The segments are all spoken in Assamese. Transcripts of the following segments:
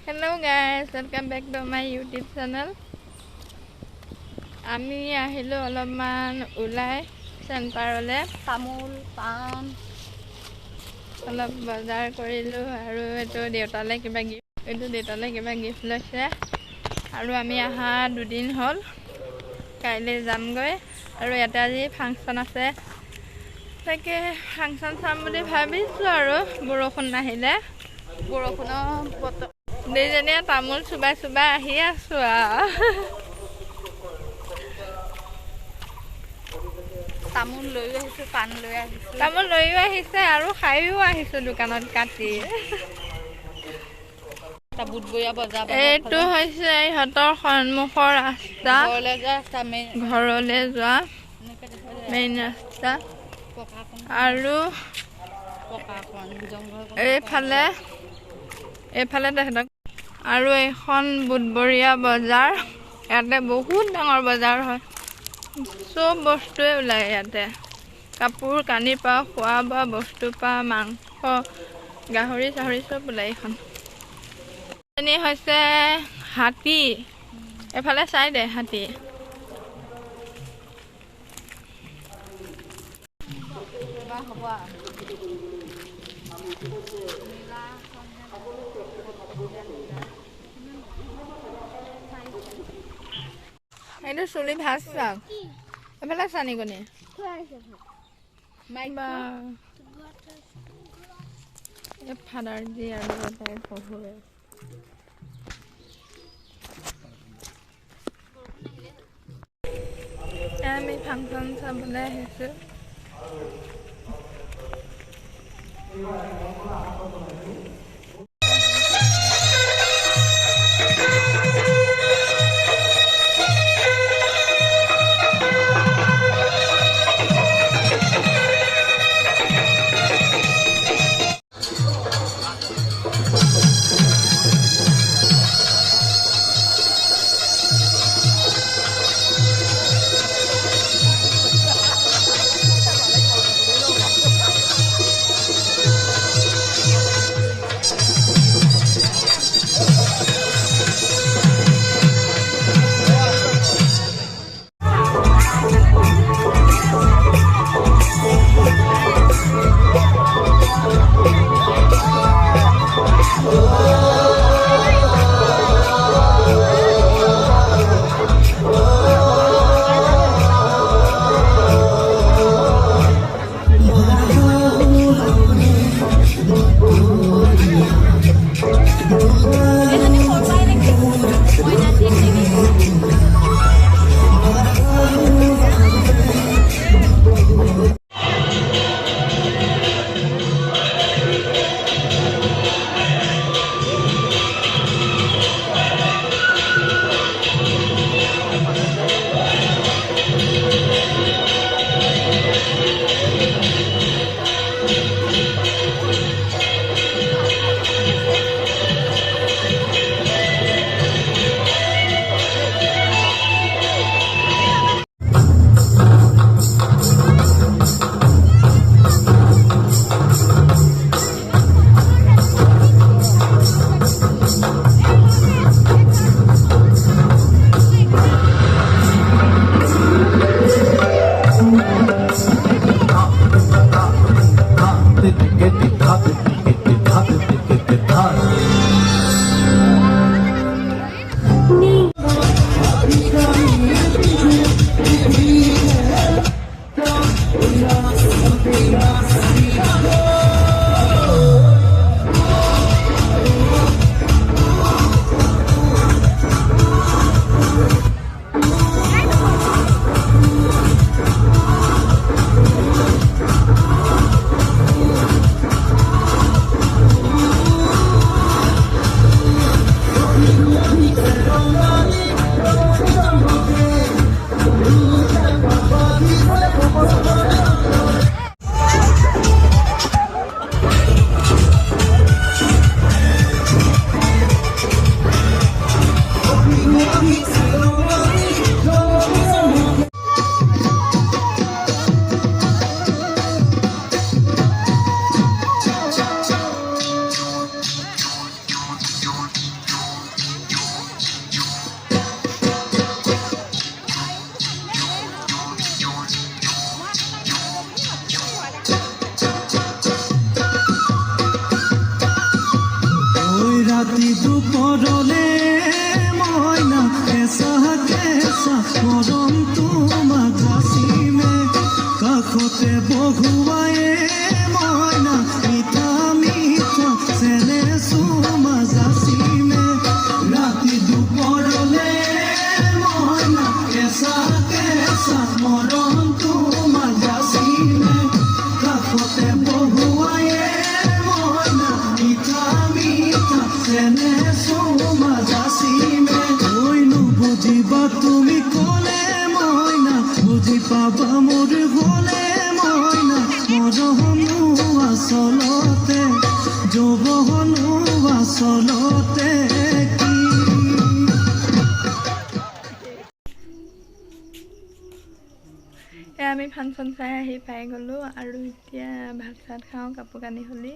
Hello guys, welcome back to my YouTube channel. আমি আহিলো অলপমান ওলাই চেণ্টাৰলে তামোল পাণ অলপ বজাৰ কৰিলো আৰু এইটো দেউতালে কিবা গিফ্ট লৈছে আৰু আমি আহা দুদিন হ'ল কাইলৈ যামগৈ আৰু ইয়াতে আজি ফাংচন আছে তাকে ফাংচন চাম বুলি ভাবিছো আৰু বৰষুণ নাহিলে বৰষুণৰ বতৰ দুইজনীয়ে তামোল চুবাই আহি আছো তামোল লৈও আহিছো পাণ লৈ আহিছো তামোল লৈও আহিছে আৰু খাইও আহিছো দোকানত কাটি বুধবৰীয়া বজাৰ এইটো হৈছে ইহঁতৰ সন্মুখৰ ৰাস্তা ঘৰলৈ যোৱা মেইন ৰাস্তা আৰু এইফালে তেখেতক আৰু এইখন বুধবৰীয়া বজাৰ ইয়াতে বহুত ডাঙৰ বজাৰ হয় চব বস্তুৱে ওলায় ইয়াতে কাপোৰ কানিৰ পৰা খোৱা বোৱা বস্তুৰ পৰা মাংস গাহৰি চাহৰি চব ওলায় এইখন এনে হৈছে হাতী এফালে চাই দে হাতী এইটো চুলি ভাজ চাওক এফালে চানি কণী ফাদাৰ জি আৰু তাই শহুৰে আমি ফাংচন চাবলৈ আহিছোঁ ৰাতি দুপৰলে মইনা কেঁচা কেঁচা মৰম তোমাক যাচিমে কাষতে বহুৱায়ে মইনা মিঠা মিঠা চেনে চুমা যাচিমে ৰাতি দুপৰলে মইনা কেঁচা কেঁচা মৰম তোমাক যাচিমে কাষতে বহুৱায়ে মইনা মিঠা মিঠা চেনে চুমা যাচিমে কৈনো বুজিবা তুমি ক'লে মইনা বুজি পাবা মোৰ গ'লে মইনা মৰমনো আচলতে যৌৱনো আচলতে কি আমি ফাংচন চাই আহি পাই গ'লোঁ আৰু এতিয়া ভাত চাত খাওঁ কাপোৰ কানি খুলি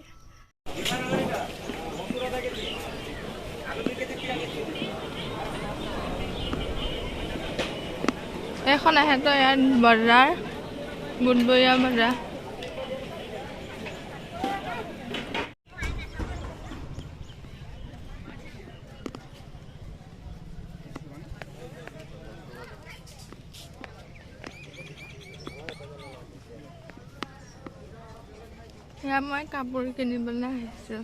এখন আহে তো ইয়াত বজাৰ বুধবৰীয়া বজাৰ ইয়াত মই কাপোৰ কিনিবলৈ আহিছোঁ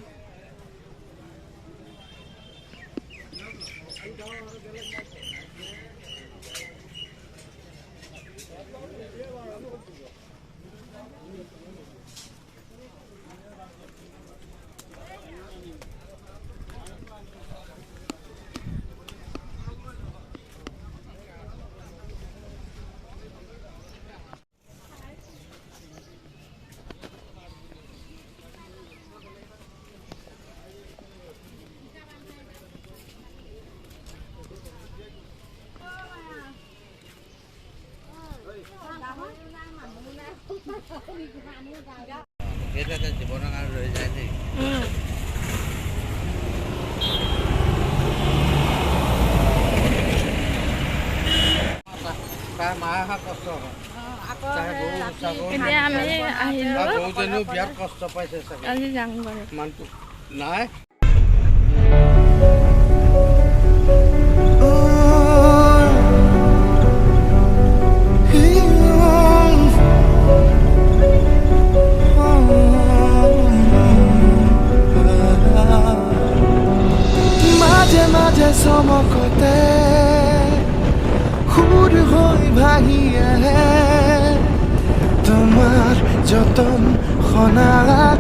জীৱনৰ কাৰণে ৰৈ যায় দেই তাৰ মায়ে কষ্ট হয় এতিয়া আমি আহিলোঁ গৰুজনীও বিৰাট কষ্ট পাইছে চাগে আজি যাম বাৰু মানুহটো নাই মাঝে মাঝে চমকতে সুৰ হৈ ভাহি আহে তোমাৰ যতন সনা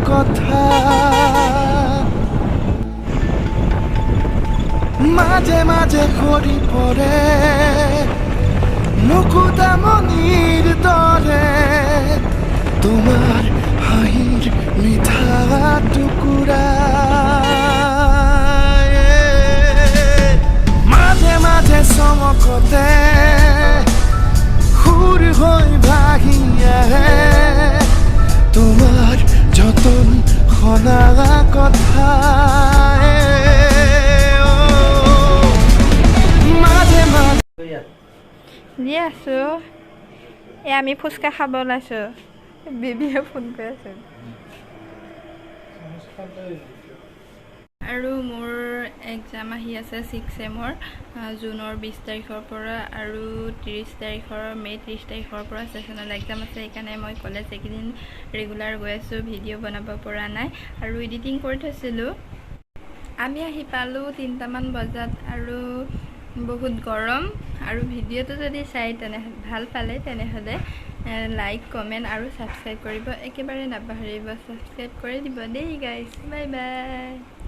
কথা মাঝে মাঝে সৰি পৰে মুকুতামণিৰ দৰে তোমাৰ হাঁহিৰ মিঠা টুকুৰা মাঝে মাঝে চমকতে সুৰ হৈ ভাহি আহে তোমাৰ যতন সনা কথা মাঝে মাঝে দি আছোঁ এই আমি ফুচকা খাব ওলাইছোঁ বেবীয়ে ফোন কৰি আছে আৰু মোৰ এক্সাম আহি আছে 6 ছেমৰ জুনৰ 20 তাৰিখৰ পৰা আৰু 30 তাৰিখৰ মে 30 তাৰিখৰ পৰা ছেশ্যনেল এক্সাম আছে সেইকাৰণে মই কলেজ এইকেইদিন ৰেগুলাৰ গৈ আছোঁ ভিডিঅ' বনাব পৰা নাই আৰু এডিটিং কৰি থৈছিলোঁ আমি আহি পালোঁ 3টামান বজাত আৰু বহুত গৰম আৰু ভিডিঅ'টো যদি চাই ভাল পালে তেনেহ'লে লাইক কমেণ্ট আৰু ছাবস্ক্ৰাইব কৰিব একেবাৰে নাপাহৰিব ছাবস্ক্ৰাইব কৰি দিব দেই গাইছ বাই বাই